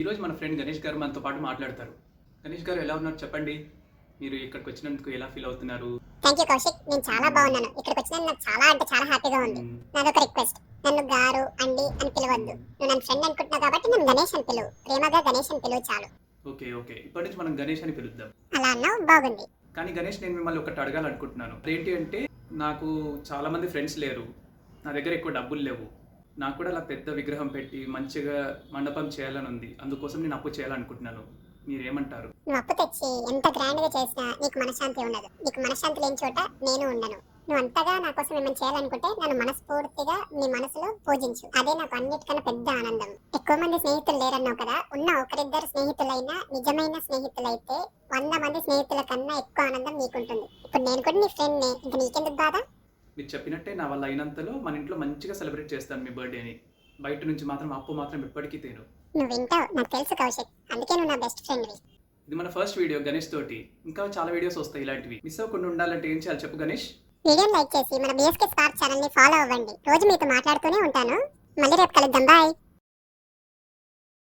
ఈరోజు మన ఫ్రెండ్ గణేష్ గారు మనతో పాటు మాట్లాడతారు. గణేష్ గారు ఎలా ఉన్నారు చెప్పండి? మీరు ఇక్కడికి వచ్చినందుకు ఎలా ఫీల్ అవుతున్నారు? Thank you Kaushik. నేను చాలా బాగున్నాను. ఇక్కడికి వచ్చినందుకు నాకు చాలా హ్యాపీగా ఉంది. హ్మ్. నాదొక రిక్వెస్ట్. నన్ను గారు, అండి అని పిలవద్దు. హ్మ్. నువ్వు నన్ను ఫ్రెండ్ అనుకుంటున్నావు కాబట్టి నన్ను గణేష్ అని పిలువు. ప్రేమగా గణేష్ అని పిలువు చాలు. ఓకే. ఓకే. ఇప్పటి నుంచి మనం గణేష్ అని పిలుద్దాం. అలా అన్నావు బాగుంది. కానీ గణేష్ నేను మిమ్మల్ని ఒకటి అడగాలనుకుంటున్నాను. అదేంటి అంటే నాకు చాలా మంది ఫ్రెండ్స్ లేరు. నా దగ్గర ఎక్కువ డబ్బులు లేవు. నాకు కూడా అలా పెద్ద విగ్రహం పెట్టి మంచిగా మండపం చేయాలని ఉంది. అందుకోసం నేను అప్పు చేయాలనుకుంటున్నాను. మీరేమంటారు? నువ్వు అప్పు తెచ్చి ఎంత గ్రాండ్ గా చేసినా నీకు మనశ్శాంతి ఉండదు. నీకు మనశ్శాంతి లేని చోట నేను ఉండను. నువ్వు అంతగా నా కోసం ఏమైనా చేయాలనుకుంటే నన్ను మనస్ఫూర్తిగా నీ మనసులో పూజించు. అదే నాకు అన్నిటికన్నా పెద్ద ఆనందం. ఎక్కువ మంది స్నేహితులు లేరన్నావు కదా, ఉన్న ఒకరిద్దరు స్నేహితులైనా నిజమైన స్నేహితులైతే 100 మంది స్నేహితుల కన్నా ఎక్కువ ఆనందం నీకుంటుంది. ఇప్పుడు నేను కూడా నీ ఫ్రెండ్ నే, ఇంక నీకెందుకు బాధ? మీరు చెప్పినట్టే నా వల్ల అయినంతలో మన ఇంట్లో మంచిగా సెలబ్రేట్ చేస్తాను మీ బర్త్డేని. బయట నుంచి మాత్రం అప్పు మాత్రం ఎప్పటికీ తేను. నువ్వు వింటావు, నాకు తెలుసు కౌశిక్. అందుకే నువ్వు నా బెస్ట్ ఫ్రెండ్వి. ఇది మన ఫస్ట్ వీడియో గణేష్ తోటి. ఇంకా చాలా వీడియోస్ వస్తాయి ఇలాంటివి. మిస్ అవ్వకుండా ఉండాలంటే ఏం చేయాలి చెప్పు గణేష్? వీడియోని లైక్ చేసి మన బిఎస్కే స్పార్క్ ఛానల్ ని ఫాలో అవ్వండి. రోజు మీతో మాట్లాడుతూనే ఉంటాను. మళ్ళీ రేపు కలుద్దాం. బాయ్.